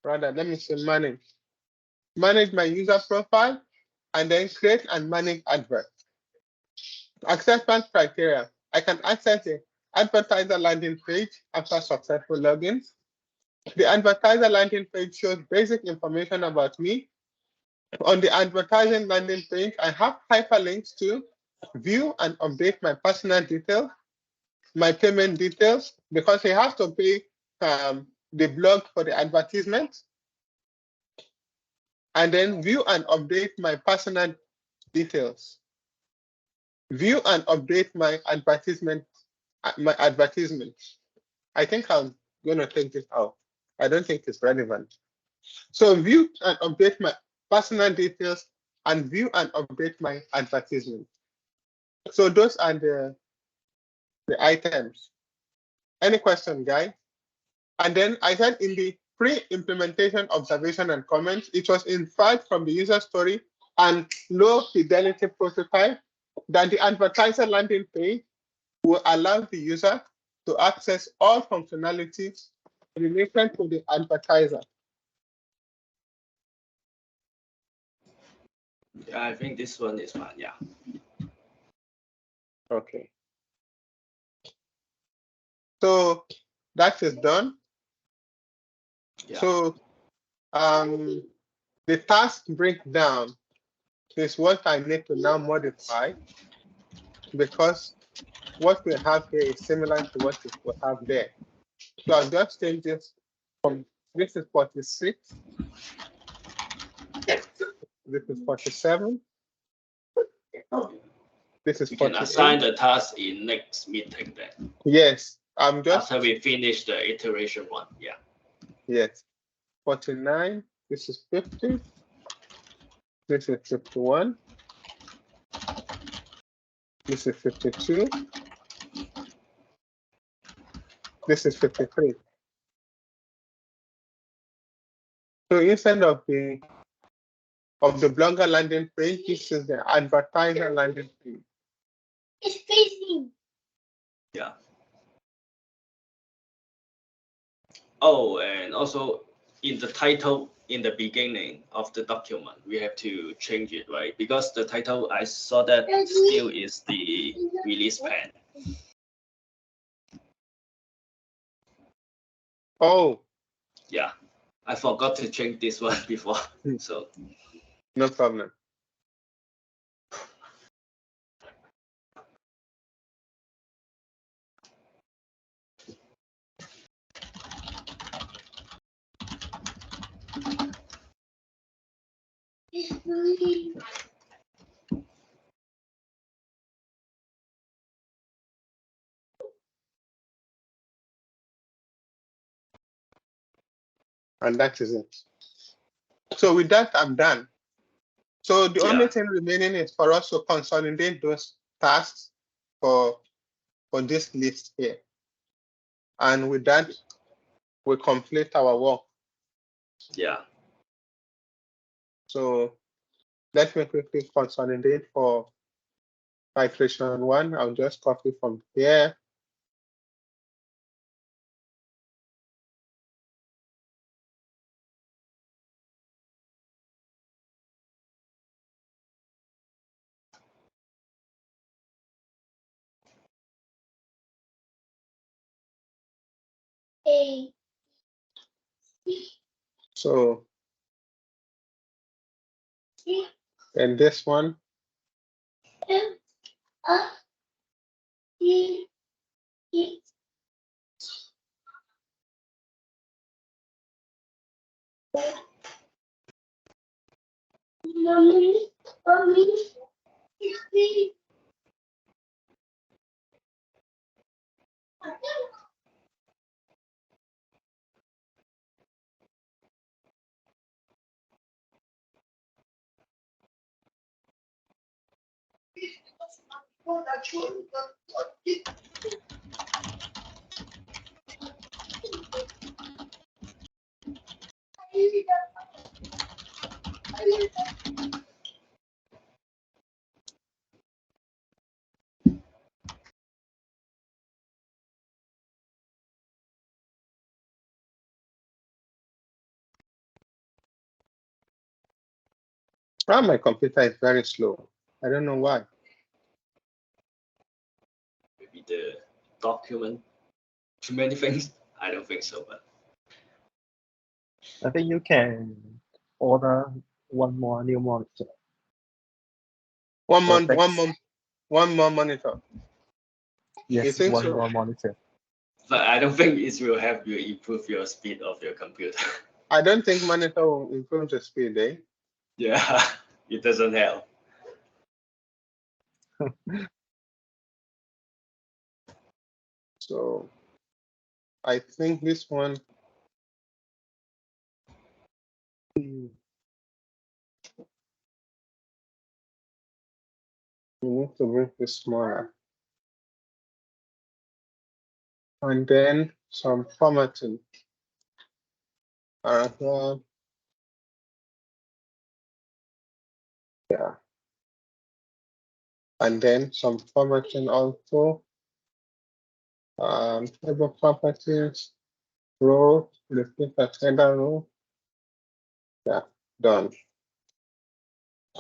Rather, let me say manage my user profile, and then create and manage adverts. Acceptance criteria. I can access the advertiser landing page after successful login. The advertiser landing page shows basic information about me. On the advertising landing page, I have hyperlinks to view and update my personal details, my payment details, because he has to pay the blog for the advertisement, and then view and update my personal details. View and update my advertisement. I think I'm going to take this out. I don't think it's relevant. So view and update my personal details and view and update my advertisement. So those are the items. Any question, guys? And then I said in the pre-implementation observation and comments, it was inferred from the user story and low fidelity prototype that the advertiser landing page will allow the user to access all functionalities related to the advertiser. Yeah, I think this one is fine. Yeah. Okay. So that is done. Yeah. So the task breakdown is what I need to now modify, because what we have here is similar to what we have there. So I'll just change this from this is 46. This is 47. This is 48. You can assign the task in next meeting then. Yes, I'm just after we finish the iteration one. Yeah. Yes. 49. This is 50. This is 51. This is 52. This is 53. So instead of the blogger landing page, this is the advertiser landing page. It's facing. Yeah. Oh, and also in the title in the beginning of the document, we have to change it, right? Because the title, I saw that still is the release plan. Oh, Yeah, I forgot to change this one before, so No problem. And that is it. So with that, I'm done. So the only thing remaining is for us to consolidate those tasks for this list here. And with that, we complete our work. yeah. So let me quickly consolidate for iteration 1. I'll just copy from here. So and this one. My computer is very slow. I don't know why. Maybe the document, too many things. I don't think so, but I think you can order one more new monitor. One For more monitor. You Yes, think one so? more monitor. but I don't think it will help you improve your speed of your computer. I don't think monitor will improve the speed, eh? Yeah, it doesn't help. So I think this one. We need to make this smaller. And then some formatting. Yeah. And then some formatting also. Table properties, row, repeat at header row. Yeah, done.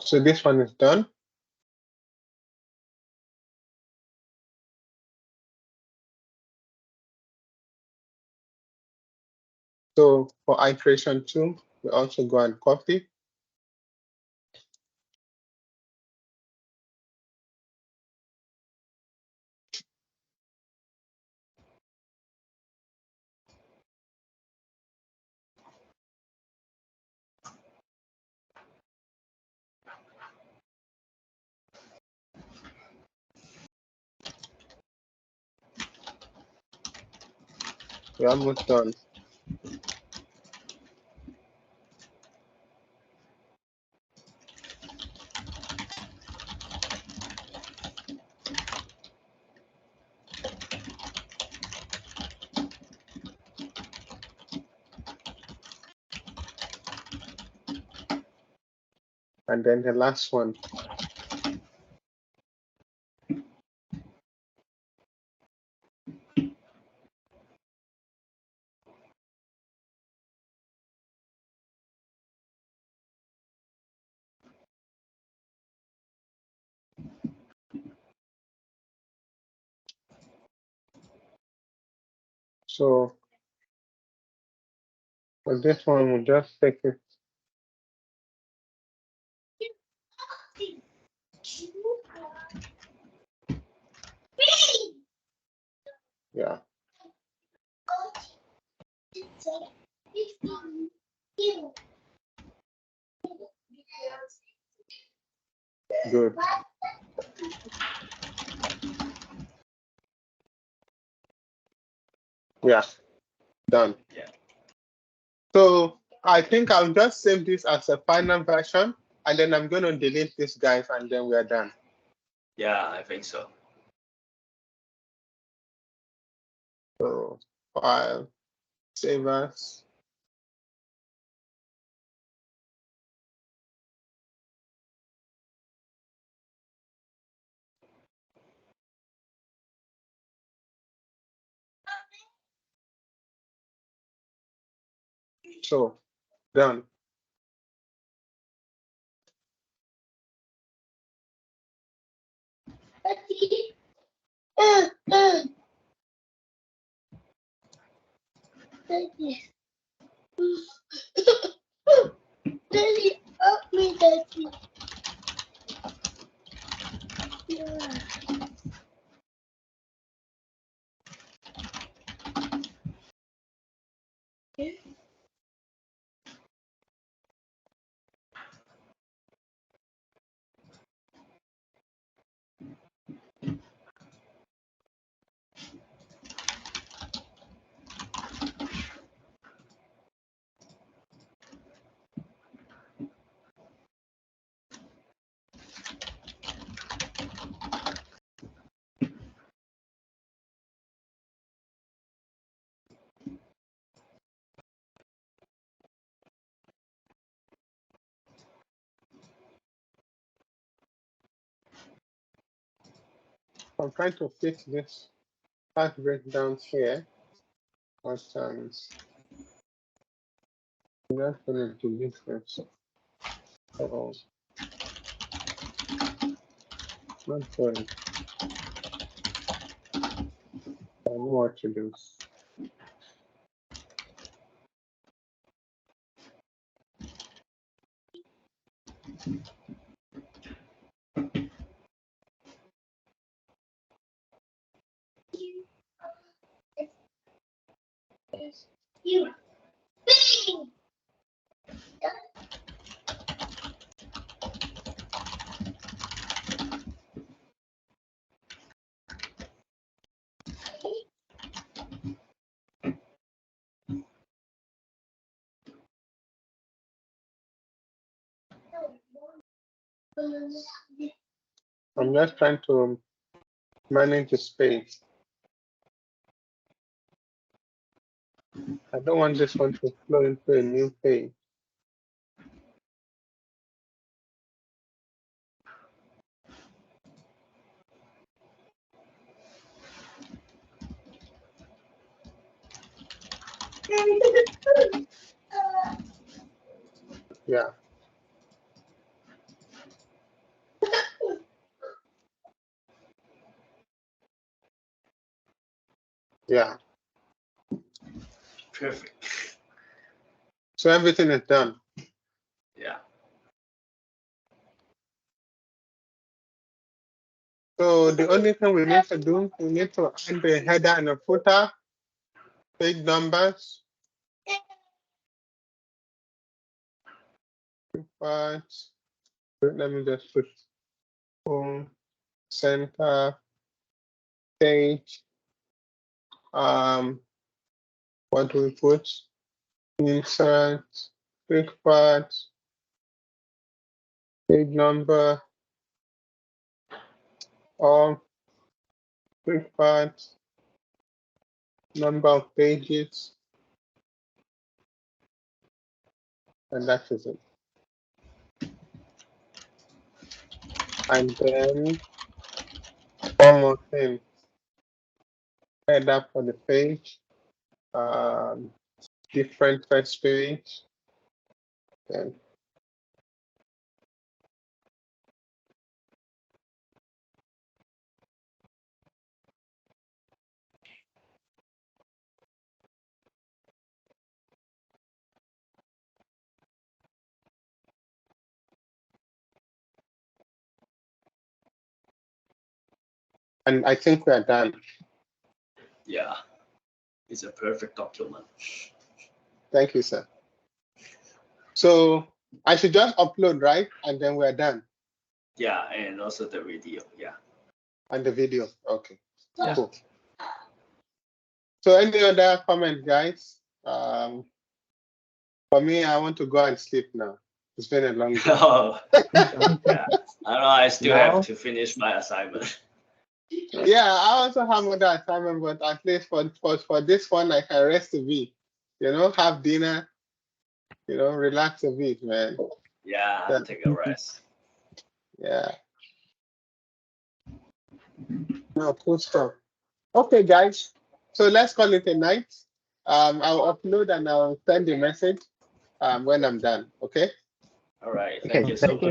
So this one is done. So for iteration 2, we also go and copy. We're almost done. And then the last one. So But this one will just take it. Yeah. Good. Yeah. Done. Yeah. So I think I'll just save this as a final version, and then I'm going to delete this, guys, and then we're done. Yeah, I think so. So file, save as. So done. Daddy, help me, Daddy. Yeah. I'm trying to fix this part breakdown here. But I'm just going to delete this. Oh, not good. I know what to do. You. I'm just trying to manage the space. I don't want this one to flow into a new page. Yeah. Yeah. Perfect. So everything is done. Yeah. So the only thing we need to do, we need to add the header and the footer, page numbers, but let me just put home, center, page, what do we put? Insert, quick part, page number, or quick part, number of pages, and that is it. And then one more thing, header for the page, different first page, and And I think we are done. Yeah, it's a perfect document. Thank you, sir. So I should just upload, right? And then we're done. Yeah, and also the video. Yeah. And the video. Okay. Yeah. Cool. So any other comment, guys? For me, I want to go and sleep now. It's been a long day. Oh, yeah. I don't know. I still Now- have to finish my assignment. Yeah, I also have other assignment, but at least for this one, I can rest a bit. You know, have dinner. You know, relax a bit, man. Yeah, take a rest. Yeah. No, cool stuff. Okay, guys. So let's call it a night. I'll upload and I'll send a message when I'm done. Okay. All right. Okay, Thank you so much.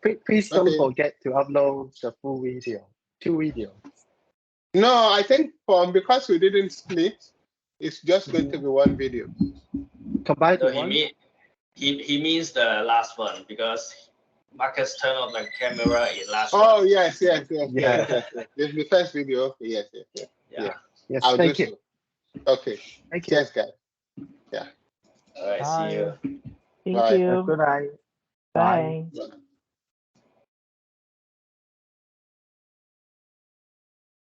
Okay. Please don't Okay. forget to upload the full video, 2 videos. No, I think because we didn't split, it's just going to be one video. Combine So to one. he means the last one because Marcus turned on the camera in last Oh one. yes. Yeah. This is the first video. Okay, yes. Yeah. Yes, I'll thank do you. so. Okay. Thank you. Cheers, guys. All right. See you. Thank Bye. you. Good night. Bye. Bye.